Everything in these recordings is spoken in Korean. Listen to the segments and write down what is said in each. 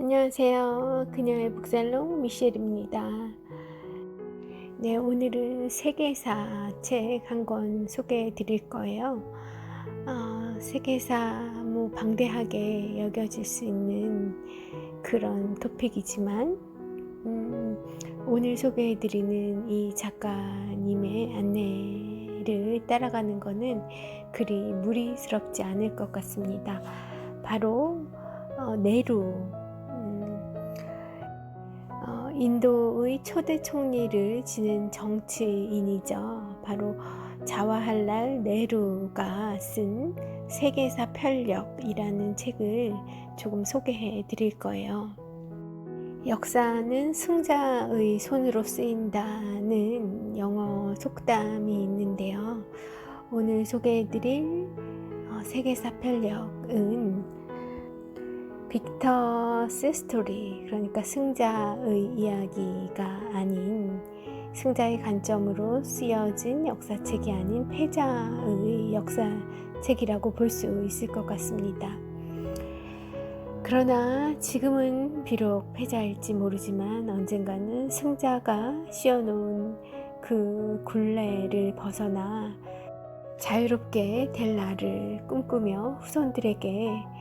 안녕하세요. 그녀의 북살롱 미셸입니다. 네, 오늘은 세계사 책 한 권 소개해 드릴 거예요. 세계사 방대하게 여겨질 수 있는 그런 토픽이지만 오늘 소개해 드리는 이 작가님의 안내를 따라가는 것은 그리 무리스럽지 않을 것 같습니다. 바로 네루, 인도의 초대 총리를 지낸 정치인이죠. 바로 자와할랄 네루가 쓴 세계사 편력이라는 책을 조금 소개해 드릴 거예요. 역사는 승자의 손으로 쓰인다는 영어 속담이 있는데요. 오늘 소개해 드릴 세계사 편력은 빅터스 스토리, 그러니까 승자의 이야기가 아닌, 승자의 관점으로 쓰여진 역사책이 아닌 패자의 역사책이라고 볼 수 있을 것 같습니다. 그러나 지금은 비록 패자일지 모르지만 언젠가는 승자가 씌워놓은 그 굴레를 벗어나 자유롭게 될 날을 꿈꾸며 후손들에게,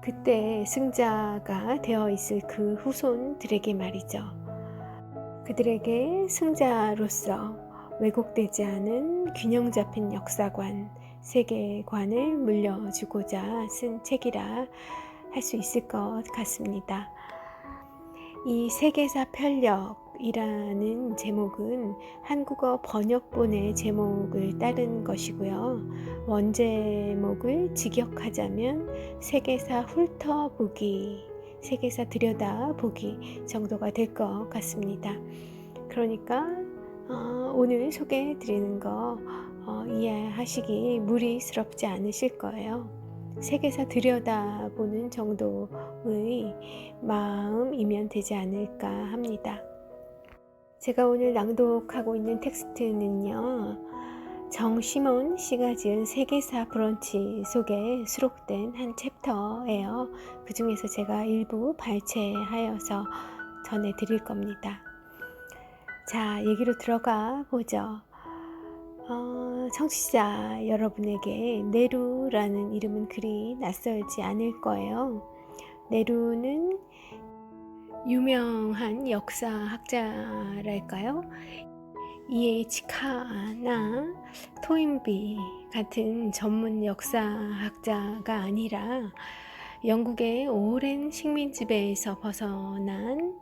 그때 승자가 되어 있을 그 후손들에게 말이죠. 그들에게 승자로서 왜곡되지 않은 균형 잡힌 역사관, 세계관을 물려주고자 쓴 책이라 할 수 있을 것 같습니다. 이 세계사 편력이라는 제목은 한국어 번역본의 제목을 따른 것이고요. 원제목을 직역하자면 세계사 훑어보기, 세계사 들여다보기 정도가 될 것 같습니다. 그러니까 오늘 소개해 드리는 거 이해하시기 무리스럽지 않으실 거예요. 세계사 들여다보는 정도의 마음이면 되지 않을까 합니다. 제가 오늘 낭독하고 있는 텍스트는요, 정시몬 씨가 지은 세계사 브런치 속에 수록된 한 챕터예요. 그 중에서 제가 일부 발췌하여서 전해드릴 겁니다. 자, 얘기로 들어가 보죠. 청취자 여러분에게 네루라는 이름은 그리 낯설지 않을 거예요. 네루는 유명한 역사학자랄까요? E.H. 카나 토인비 같은 전문 역사학자가 아니라 영국의 오랜 식민 지배에서 벗어난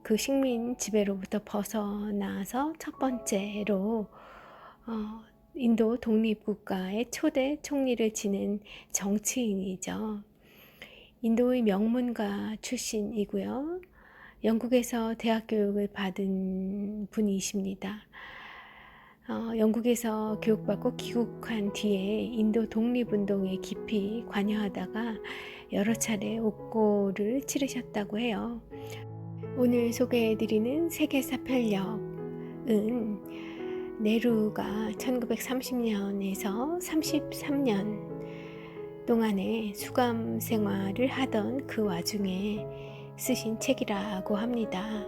그 식민 지배로부터 벗어나서 첫 번째로 인도 독립국가의 초대 총리를 지낸 정치인이죠. 인도의 명문가 출신이고요. 영국에서 대학 교육을 받은 분이십니다. 영국에서 교육받고 귀국한 뒤에 인도 독립운동에 깊이 관여하다가 여러 차례 옥고를 치르셨다고 해요. 오늘 소개해드리는 세계사 편력은 네루가 1930년에서 33년 동안의 수감 생활을 하던 그 와중에 쓰신 책이라고 합니다.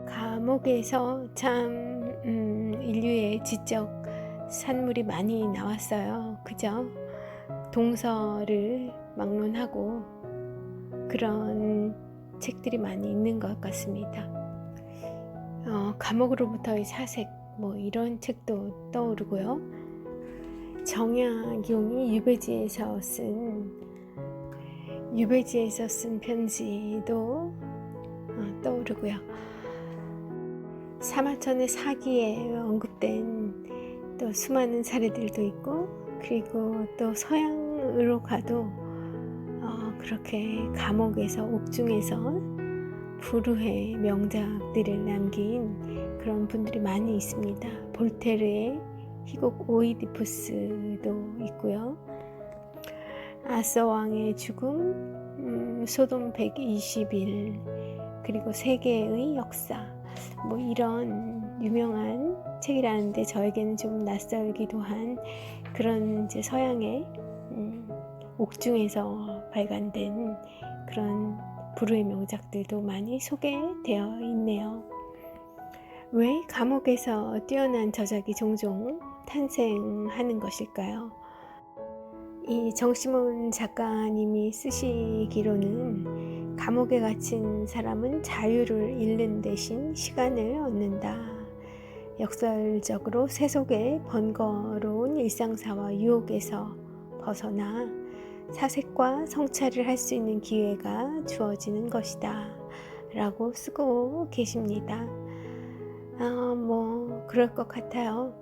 감옥에서 참 인류의 지적 산물이 많이 나왔어요. 그죠? 동서를 막론하고 그런 책들이 많이 있는 것 같습니다. 감옥으로부터의 사색 이런 책도 떠오르고요. 정약용이 유배지에서 쓴 편지도 떠오르고요. 사마천의 사기에 언급된 또 수많은 사례들도 있고, 그리고 또 서양으로 가도 그렇게 감옥에서 옥중에서 불후의 명작들을 남긴 그런 분들이 많이 있습니다. 볼테르의 희곡 오이디푸스도 있고요. 아서 왕의 죽음, 소돔 120일, 그리고 세계의 역사, 이런 유명한 책이라는데 저에게는 좀 낯설기도 한 그런 이제 서양의 옥중에서 발간된 그런 불후의 명작들도 많이 소개되어 있네요. 왜 감옥에서 뛰어난 저작이 종종 탄생하는 것일까요? 이 정시문 작가님이 쓰시기로는 감옥에 갇힌 사람은 자유를 잃는 대신 시간을 얻는다. 역설적으로 세속의 번거로운 일상사와 유혹에서 벗어나 사색과 성찰을 할 수 있는 기회가 주어지는 것이다 라고 쓰고 계십니다. 그럴 것 같아요.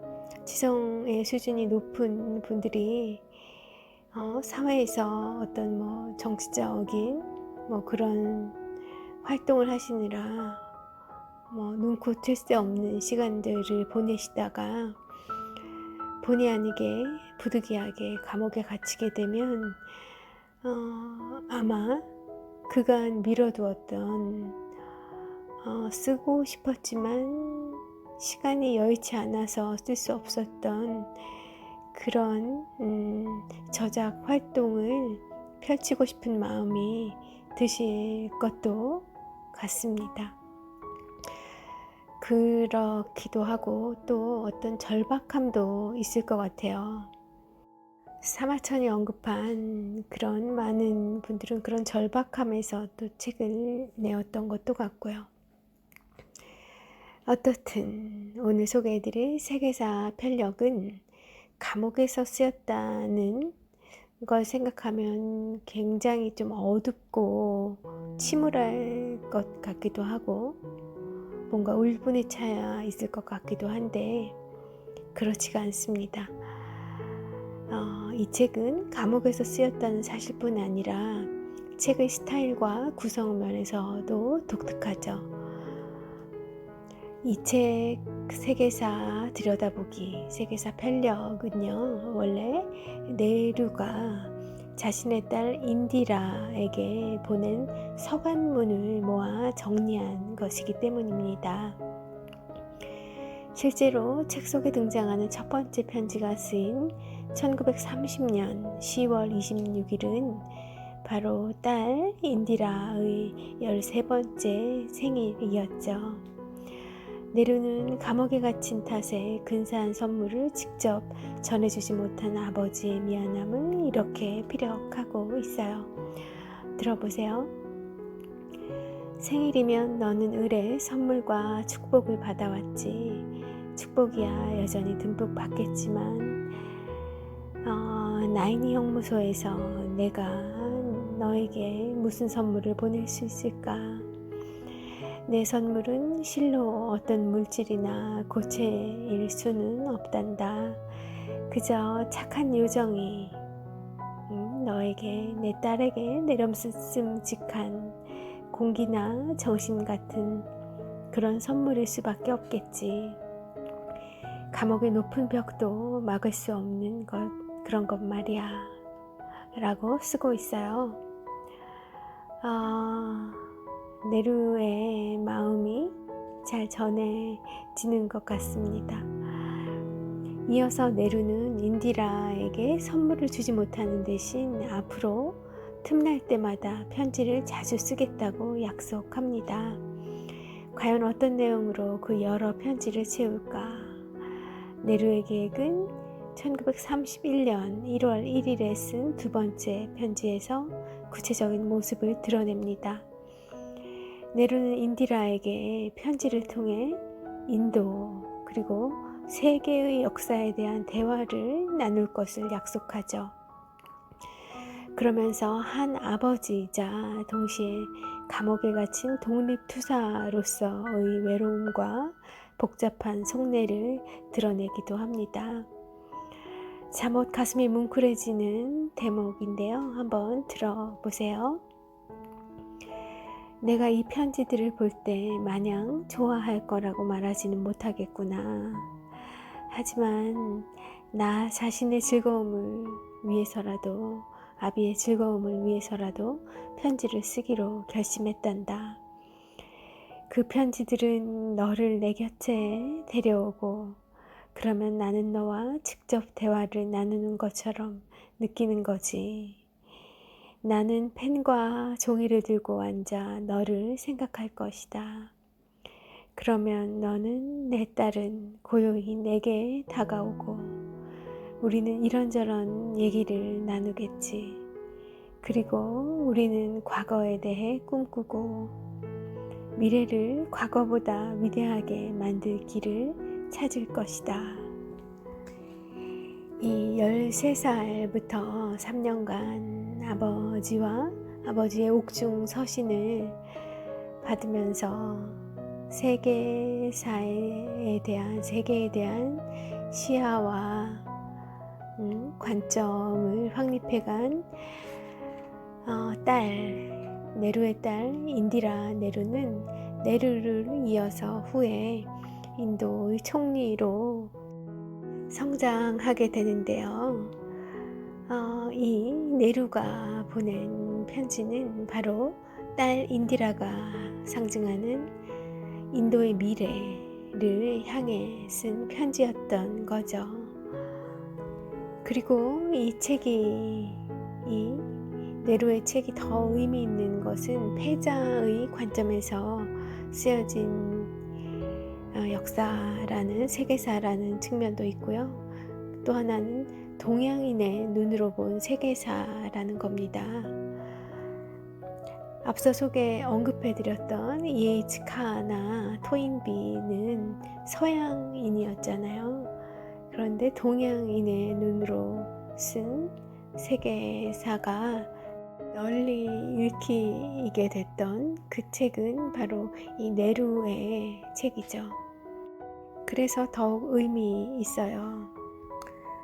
지성의 수준이 높은 분들이 사회에서 어떤 정치적인 그런 활동을 하시느라 눈코 뜰 새 없는 시간들을 보내시다가 본의 아니게 부득이하게 감옥에 갇히게 되면 아마 그간 미뤄두었던 쓰고 싶었지만 시간이 여의치 않아서 쓸 수 없었던 그런 저작 활동을 펼치고 싶은 마음이 드실 것도 같습니다. 그렇기도 하고 또 어떤 절박함도 있을 것 같아요. 사마천이 언급한 그런 많은 분들은 그런 절박함에서 또 책을 내었던 것도 같고요. 어떻든 오늘 소개해드릴 세계사 편력은 감옥에서 쓰였다는 걸 생각하면 굉장히 좀 어둡고 침울할 것 같기도 하고 뭔가 울분이 차야 있을 것 같기도 한데 그렇지가 않습니다. 이 책은 감옥에서 쓰였다는 사실뿐 아니라 책의 스타일과 구성 면에서도 독특하죠. 이 책 세계사 들여다보기, 세계사 편력은요, 원래 네루가 자신의 딸 인디라에게 보낸 서간문을 모아 정리한 것이기 때문입니다. 실제로 책 속에 등장하는 첫 번째 편지가 쓰인 1930년 10월 26일은 바로 딸 인디라의 13번째 생일이었죠. 네루는 감옥에 갇힌 탓에 근사한 선물을 직접 전해주지 못한 아버지의 미안함을 이렇게 피력하고 있어요. 들어보세요. 생일이면 너는 을에 선물과 축복을 받아왔지. 축복이야 여전히 듬뿍 받겠지만 나인이 형무소에서 내가 너에게 무슨 선물을 보낼 수 있을까? 내 선물은 실로 어떤 물질이나 고체일 수는 없단다. 그저 착한 요정이 너에게 내 딸에게 내려씀직한 공기나 정신 같은 그런 선물일 수밖에 없겠지. 감옥의 높은 벽도 막을 수 없는 그런 것 말이야 라고 쓰고 있어요. 네루의 마음이 잘 전해지는 것 같습니다. 이어서 네루는 인디라에게 선물을 주지 못하는 대신 앞으로 틈날 때마다 편지를 자주 쓰겠다고 약속합니다. 과연 어떤 내용으로 그 여러 편지를 채울까? 네루의 계획은 1931년 1월 1일에 쓴 두 번째 편지에서 구체적인 모습을 드러냅니다. 네루는 인디라에게 편지를 통해 인도 그리고 세계의 역사에 대한 대화를 나눌 것을 약속하죠. 그러면서 한 아버지이자 동시에 감옥에 갇힌 독립투사로서의 외로움과 복잡한 속내를 드러내기도 합니다. 잠옷 가슴이 뭉클해지는 대목인데요. 한번 들어보세요. 내가 이 편지들을 볼 때 마냥 좋아할 거라고 말하지는 못하겠구나. 하지만 나 자신의 즐거움을 위해서라도 아비의 즐거움을 위해서라도 편지를 쓰기로 결심했단다. 그 편지들은 너를 내 곁에 데려오고 그러면 나는 너와 직접 대화를 나누는 것처럼 느끼는 거지. 나는 펜과 종이를 들고 앉아 너를 생각할 것이다. 그러면 너는 내 딸은 고요히 내게 다가오고 우리는 이런저런 얘기를 나누겠지. 그리고 우리는 과거에 대해 꿈꾸고 미래를 과거보다 위대하게 만들 길을 찾을 것이다. 이 13살부터 3년간 아버지와 아버지의 옥중 서신을 받으면서 세계에 대한 시야와 관점을 확립해간 딸, 네루의 딸 인디라 네루는 네루를 이어서 후에 인도의 총리로 성장하게 되는데요. 이 네루가 보낸 편지는 바로 딸 인디라가 상징하는 인도의 미래를 향해 쓴 편지였던 거죠. 그리고 이 네루의 책이 더 의미 있는 것은 패자의 관점에서 쓰여진 역사라는 세계사라는 측면도 있고요. 또 하나는 동양인의 눈으로 본 세계사라는 겁니다. 앞서 언급해드렸던 E.H. 카나 토인비는 서양인이었잖아요. 그런데 동양인의 눈으로 쓴 세계사가 널리 읽히게 됐던 그 책은 바로 이 네루의 책이죠. 그래서 더욱 의미 있어요.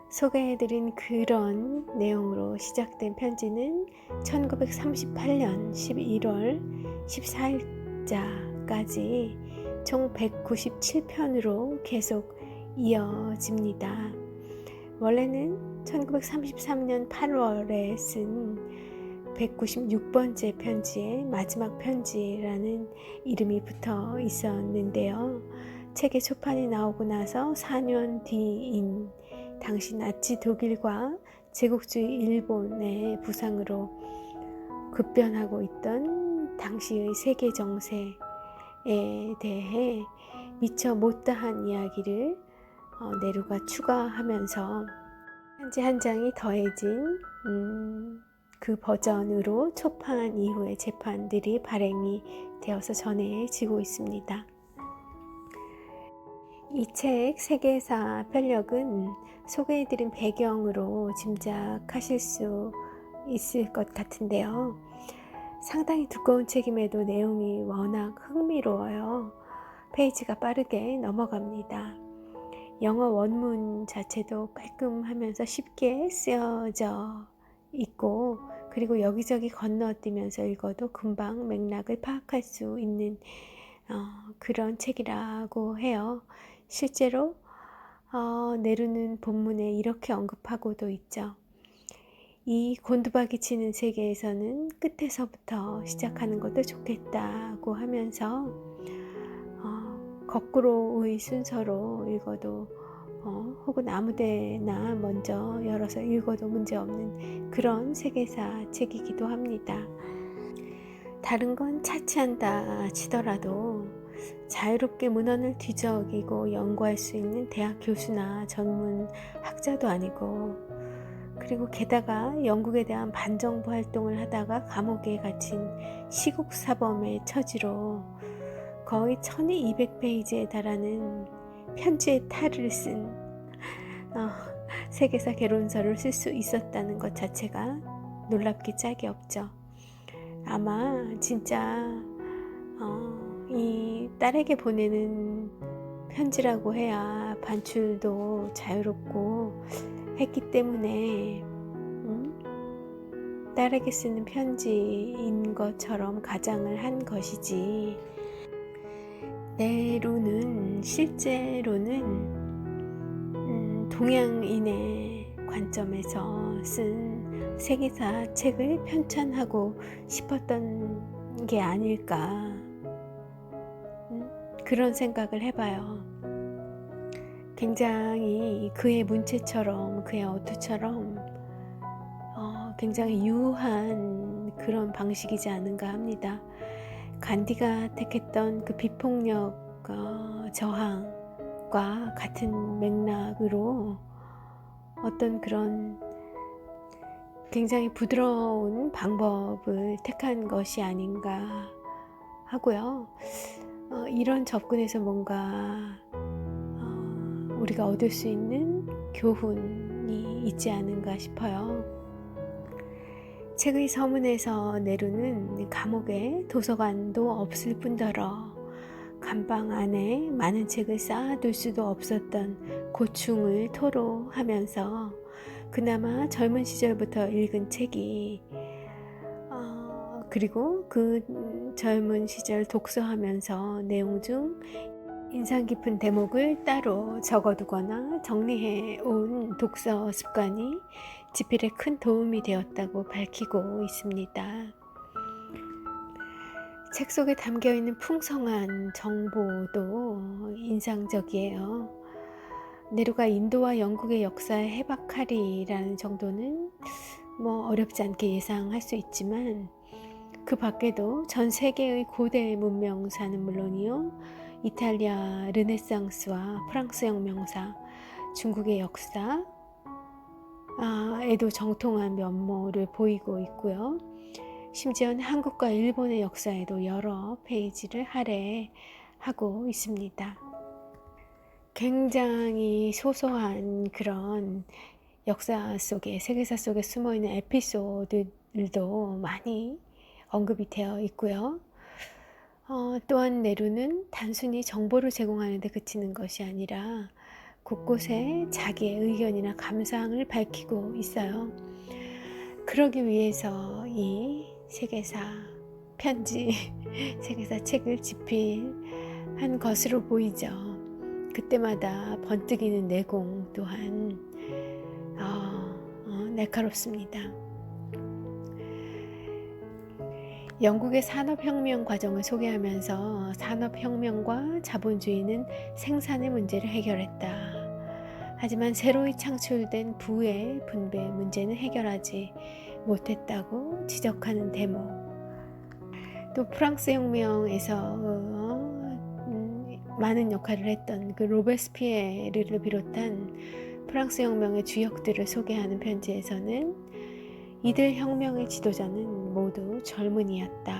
소개해드린 그런 내용으로 시작된 편지는 1938년 11월 14일자까지 총 197편으로 계속 이어집니다. 원래는 1933년 8월에 쓴 196번째 편지에 마지막 편지라는 이름이 붙어 있었는데요. 책의 초판이 나오고 나서 4년 뒤인 당시 나치 독일과 제국주의 일본의 부상으로 급변하고 있던 당시의 세계 정세에 대해 미처 못다한 이야기를 네루가 추가하면서 편지 한 장이 더해진 그 버전으로 초판 이후의 재판들이 발행이 되어서 전해지고 있습니다. 이 책 세계사 편력은 소개해드린 배경으로 짐작하실 수 있을 것 같은데요. 상당히 두꺼운 책임에도 내용이 워낙 흥미로워요. 페이지가 빠르게 넘어갑니다. 영어 원문 자체도 깔끔하면서 쉽게 쓰여져 있고 그리고 여기저기 건너뛰면서 읽어도 금방 맥락을 파악할 수 있는 그런 책이라고 해요. 실제로 네루는 본문에 이렇게 언급하고도 있죠. 이 곤두박이 치는 세계에서는 끝에서부터 시작하는 것도 좋겠다고 하면서 거꾸로의 순서로 읽어도 혹은 아무데나 먼저 열어서 읽어도 문제없는 그런 세계사 책이기도 합니다. 다른 건 차치한다 치더라도 자유롭게 문헌을 뒤적이고 연구할 수 있는 대학 교수나 전문 학자도 아니고 그리고 게다가 영국에 대한 반정부 활동을 하다가 감옥에 갇힌 시국사범의 처지로 거의 1200페이지에 달하는 편지의 탈을 쓴 세계사 개론서를 쓸 수 있었다는 것 자체가 놀랍기 짝이 없죠. 아마 진짜 이 딸에게 보내는 편지라고 해야 반출도 자유롭고 했기 때문에 딸에게 쓰는 편지인 것처럼 가장을 한 것이지 네루는 실제로는 동양인의 관점에서 쓴 세계사 책을 편찬하고 싶었던 게 아닐까 그런 생각을 해봐요. 굉장히 그의 문체처럼 그의 어투처럼 굉장히 유한 그런 방식이지 않은가 합니다. 간디가 택했던 그 비폭력 저항과 같은 맥락으로 어떤 그런 굉장히 부드러운 방법을 택한 것이 아닌가 하고요. 이런 접근에서 뭔가 우리가 얻을 수 있는 교훈이 있지 않은가 싶어요. 책의 서문에서 네루는 감옥에 도서관도 없을 뿐더러 감방 안에 많은 책을 쌓아둘 수도 없었던 고충을 토로하면서 그나마 젊은 시절부터 읽은 책이 그리고 그 젊은 시절 독서하면서 내용 중 인상 깊은 대목을 따로 적어두거나 정리해 온 독서 습관이 집필에 큰 도움이 되었다고 밝히고 있습니다. 책 속에 담겨있는 풍성한 정보도 인상적이에요. 네루가 인도와 영국의 역사에 해박하리라는 정도는 어렵지 않게 예상할 수 있지만 그 밖에도 전 세계의 고대 문명사는 물론이요, 이탈리아 르네상스와 프랑스 혁명사, 중국의 역사, 에도 정통한 면모를 보이고 있고요. 심지어는 한국과 일본의 역사에도 여러 페이지를 할애하고 있습니다. 굉장히 소소한 그런 역사 속에, 세계사 속에 숨어있는 에피소드들도 많이 언급이 되어 있고요. 또한 네루는 단순히 정보를 제공하는 데 그치는 것이 아니라 곳곳에 자기의 의견이나 감상을 밝히고 있어요. 그러기 위해서 이 세계사 편지, 세계사 책을 집필한 것으로 보이죠. 그때마다 번뜩이는 내공 또한 날카롭습니다. 영국의 산업혁명 과정을 소개하면서 산업혁명과 자본주의는 생산의 문제를 해결했다. 하지만 새로이 창출된 부의 분배 문제는 해결하지 못했다고 지적하는 대목. 또 프랑스 혁명에서 많은 역할을 했던 그 로베스피에르를 비롯한 프랑스 혁명의 주역들을 소개하는 편지에서는 이들 혁명의 지도자는 모두 젊은이였다.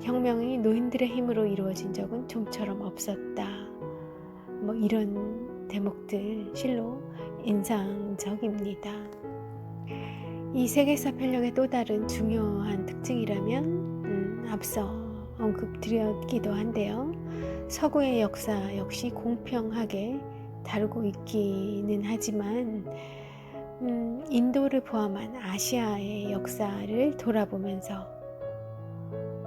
혁명이 노인들의 힘으로 이루어진 적은 좀처럼 없었다. 이런 대목들 실로 인상적입니다. 이 세계사 편력의 또 다른 중요한 특징이라면 앞서 언급드렸기도 한데요. 서구의 역사 역시 공평하게 다루고 있기는 하지만 인도를 포함한 아시아의 역사를 돌아보면서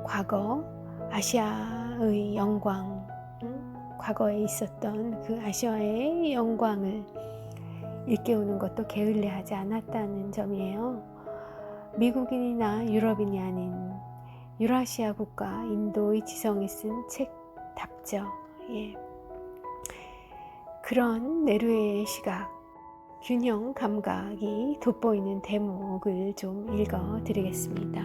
과거 아시아의 영광, 과거에 있었던 그 아시아의 영광을 일깨우는 것도 게을리하지 않았다는 점이에요. 미국인이나 유럽인이 아닌 유라시아 국가 인도의 지성이 쓴 책답죠. 그런 네루의 시각, 균형 감각이 돋보이는 대목을 좀 읽어드리겠습니다.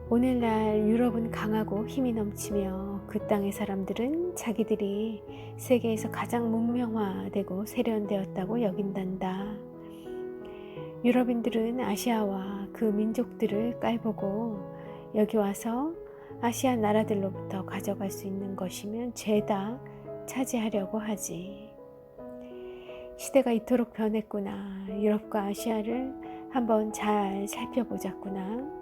오늘날 유럽은 강하고 힘이 넘치며 그 땅의 사람들은 자기들이 세계에서 가장 문명화되고 세련되었다고 여긴단다. 유럽인들은 아시아와 그 민족들을 깔보고 여기 와서 아시아 나라들로부터 가져갈 수 있는 것이면 죄다 차지하려고 하지. 시대가 이토록 변했구나. 유럽과 아시아를 한번 잘 살펴보자꾸나.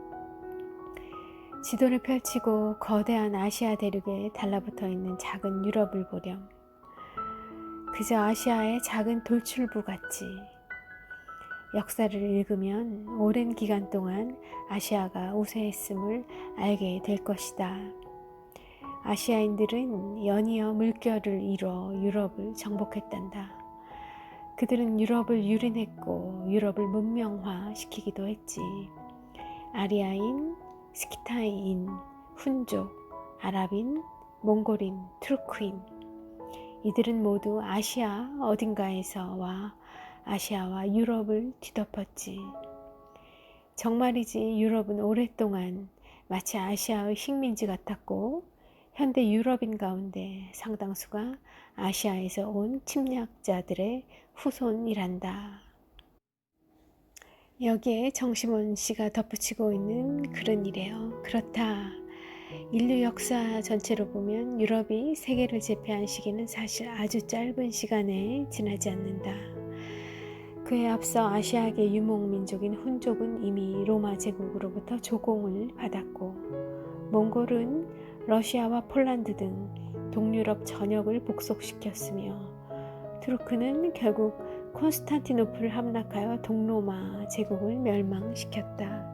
지도를 펼치고 거대한 아시아 대륙에 달라붙어 있는 작은 유럽을 보렴. 그저 아시아의 작은 돌출부 같지. 역사를 읽으면 오랜 기간 동안 아시아가 우세했음을 알게 될 것이다. 아시아인들은 연이어 물결을 이뤄 유럽을 정복했단다. 그들은 유럽을 유린했고 유럽을 문명화시키기도 했지. 아리아인, 스키타이인, 훈족, 아랍인, 몽골인, 투르크인, 이들은 모두 아시아 어딘가에서 와 아시아와 유럽을 뒤덮었지. 정말이지 유럽은 오랫동안 마치 아시아의 식민지 같았고 현대 유럽인 가운데 상당수가 아시아에서 온 침략자들의 후손이란다. 여기에 정시몬 씨가 덧붙이고 있는 그런 이래요. 그렇다. 인류 역사 전체로 보면 유럽이 세계를 제패한 시기는 사실 아주 짧은 시간에 지나지 않는다. 그에 앞서 아시아계 유목민족인 훈족은 이미 로마 제국으로부터 조공을 받았고 몽골은 러시아와 폴란드 등 동유럽 전역을 복속시켰으며 투르크는 결국 콘스탄티노플을 함락하여 동로마 제국을 멸망시켰다.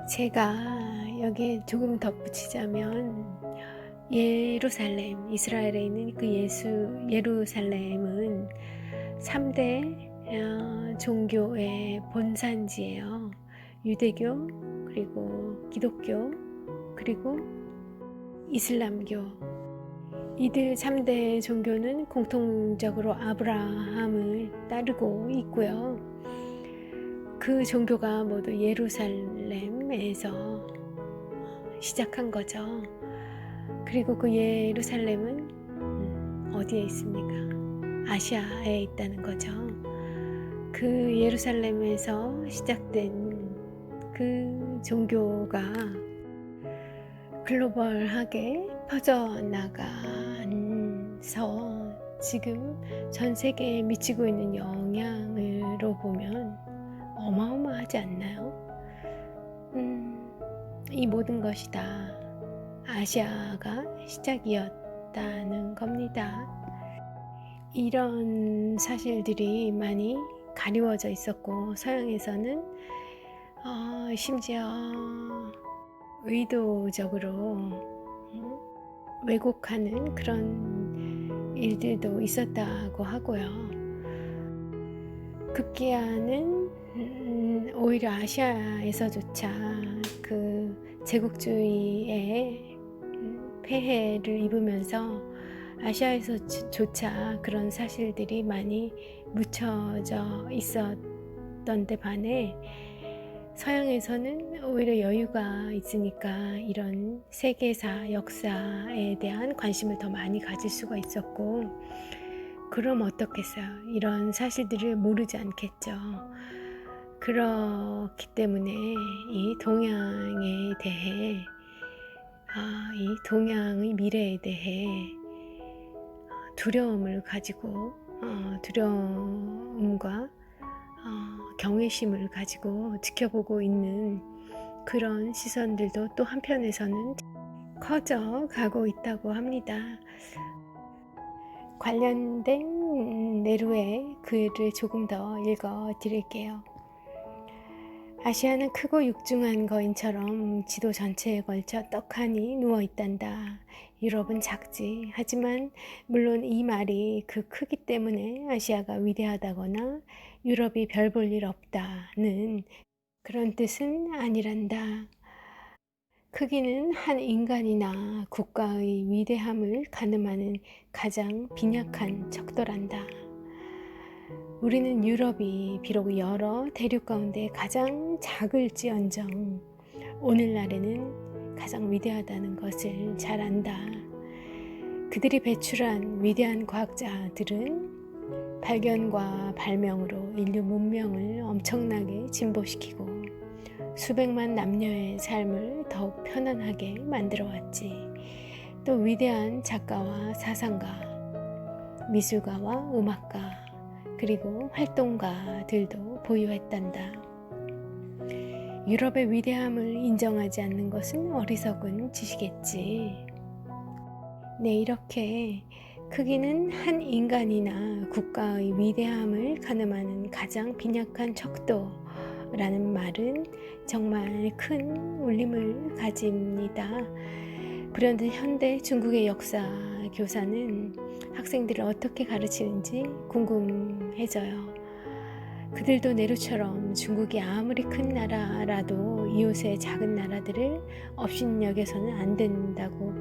제가 여기에 조금 덧붙이자면 예루살렘, 이스라엘에 있는 그 예루살렘은 3대 종교의 본산지예요. 유대교, 그리고 기독교, 그리고 이슬람교. 이들 3대 종교는 공통적으로 아브라함을 따르고 있고요. 그 종교가 모두 예루살렘에서 시작한 거죠. 그리고 그 예루살렘은 어디에 있습니까? 아시아에 있다는 거죠. 그 예루살렘에서 시작된 그 종교가 글로벌하게 퍼져나가서 지금 전 세계에 미치고 있는 영향으로 보면 어마어마하지 않나요? 이 모든 것이 다 아시아가 시작이었다는 겁니다. 이런 사실들이 많이 가리워져 있었고 서양에서는 심지어 의도적으로 왜곡하는 그런 일들도 있었다고 하고요. 급기야는 오히려 아시아에서조차 그 제국주의의 폐해를 입으면서 아시아에서조차 그런 사실들이 많이 묻혀져 있었던 데 반해 서양에서는 오히려 여유가 있으니까 이런 세계사, 역사에 대한 관심을 더 많이 가질 수가 있었고 그럼 어떻겠어요? 이런 사실들을 모르지 않겠죠. 그렇기 때문에 이 동양에 대해 이 동양의 미래에 대해 두려움을 가지고 두려움과 경외심을 가지고 지켜보고 있는 그런 시선들도 또 한편에서는 커져가고 있다고 합니다. 관련된 네루의 글을 조금 더 읽어 드릴게요. 아시아는 크고 육중한 거인처럼 지도 전체에 걸쳐 떡하니 누워있단다. 유럽은 작지. 하지만 물론 이 말이 그 크기 때문에 아시아가 위대하다거나 유럽이 별 볼 일 없다는 그런 뜻은 아니란다. 크기는 한 인간이나 국가의 위대함을 가늠하는 가장 빈약한 척도란다. 우리는 유럽이 비록 여러 대륙 가운데 가장 작을지언정 오늘날에는 가장 위대하다는 것을 잘 안다. 그들이 배출한 위대한 과학자들은 발견과 발명으로 인류 문명을 엄청나게 진보시키고 수백만 남녀의 삶을 더욱 편안하게 만들어 왔지. 또 위대한 작가와 사상가, 미술가와 음악가, 그리고 활동가들도 보유했단다. 유럽의 위대함을 인정하지 않는 것은 어리석은 짓이겠지. 네, 이렇게 크기는 한 인간이나 국가의 위대함을 가늠하는 가장 빈약한 척도라는 말은 정말 큰 울림을 가집니다. 불현듯 현대 중국의 역사 교사는 학생들을 어떻게 가르치는지 궁금해져요. 그들도 네루처럼 중국이 아무리 큰 나라라도 이웃의 작은 나라들을 업신여겨서는 안 된다고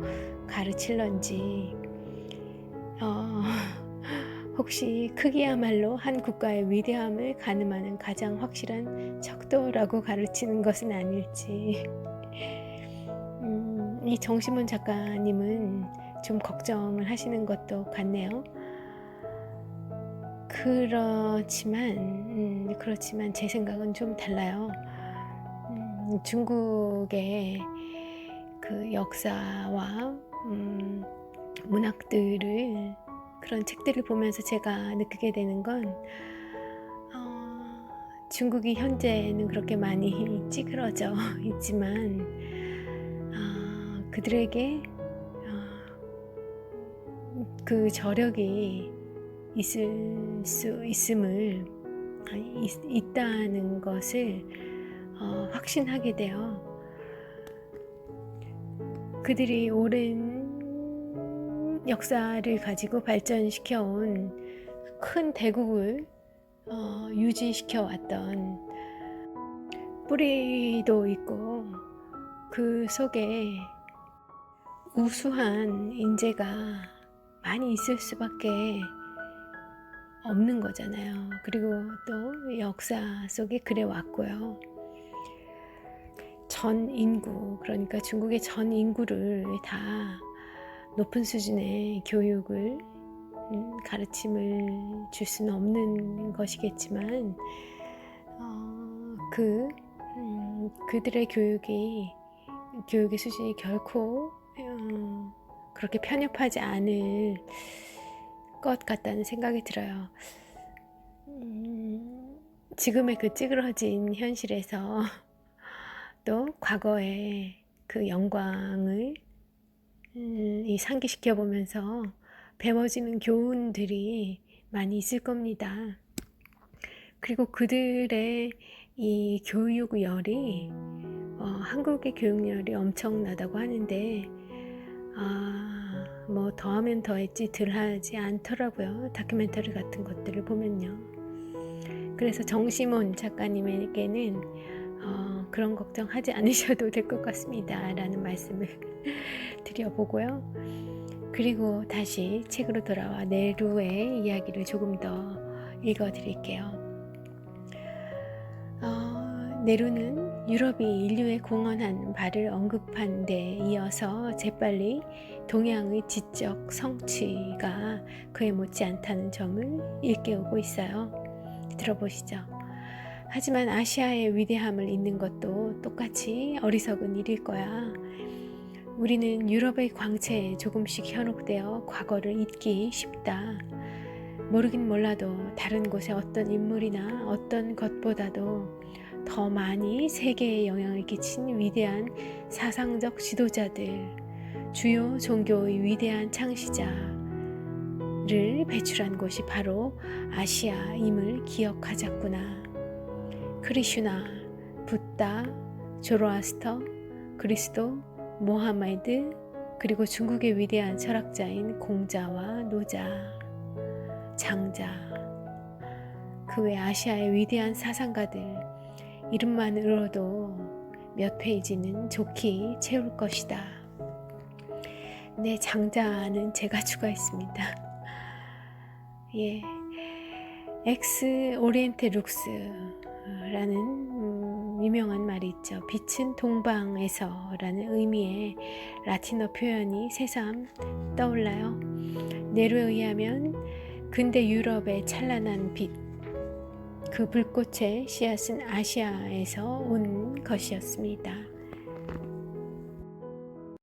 가르칠런지 혹시 크기야말로 한 국가의 위대함을 가늠하는 가장 확실한 척도라고 가르치는 것은 아닐지. 이 정시문 작가님은 좀 걱정을 하시는 것도 같네요. 그렇지만 제 생각은 좀 달라요. 중국의 그 역사와 문학들을, 그런 책들을 보면서 제가 느끼게 되는 건 중국이 현재는 그렇게 많이 찌그러져 있지만 그들에게 그 저력이 있다는 것을 확신하게 돼요. 그들이 오랜 역사를 가지고 발전시켜 온 큰 대국을 유지시켜 왔던 뿌리도 있고, 그 속에 우수한 인재가 많이 있을 수밖에 없는 거잖아요. 그리고 또 역사 속에 그래 왔고요. 전 인구, 그러니까 중국의 전 인구를 다 높은 수준의 교육을, 가르침을 줄 수는 없는 것이겠지만 그들의 교육의 수준이 결코 그렇게 편협하지 않을 것 같다는 생각이 들어요. 지금의 그 찌그러진 현실에서 또 과거의 그 영광을 상기시켜 보면서 배워지는 교훈들이 많이 있을 겁니다. 그리고 그들의 이 교육열이 한국의 교육열이 엄청나다고 하는데 뭐 더하면 더했지 덜하지 않더라고요. 다큐멘터리 같은 것들을 보면요. 그래서 정시몬 작가님에게는 그런 걱정하지 않으셔도 될 것 같습니다 라는 말씀을 드려보고요. 그리고 다시 책으로 돌아와 네루의 이야기를 조금 더 읽어드릴게요. 네루는 유럽이 인류에 공헌한 바를 언급한 데 이어서 재빨리 동양의 지적 성취가 그에 못지않다는 점을 일깨우고 있어요. 들어보시죠. 하지만 아시아의 위대함을 잇는 것도 똑같이 어리석은 일일 거야. 우리는 유럽의 광채에 조금씩 현혹되어 과거를 잊기 쉽다. 모르긴 몰라도 다른 곳의 어떤 인물이나 어떤 것보다도 더 많이 세계에 영향을 끼친 위대한 사상적 지도자들, 주요 종교의 위대한 창시자를 배출한 곳이 바로 아시아임을 기억하자꾸나. 크리슈나, 붓다, 조로아스터, 그리스도, 모하메드, 그리고 중국의 위대한 철학자인 공자와 노자, 장자, 그 외 아시아의 위대한 사상가들, 이름만으로도 몇 페이지는 좋게 채울 것이다. 네, 장자는 제가 추가했습니다. 예, 엑스 오리엔테 룩스라는 유명한 말이 있죠. 빛은 동방에서 라는 의미의 라틴어 표현이 새삼 떠올라요. 네루에 의하면 근대 유럽의 찬란한 빛, 그 불꽃의 씨앗은 아시아에서 온 것이었습니다.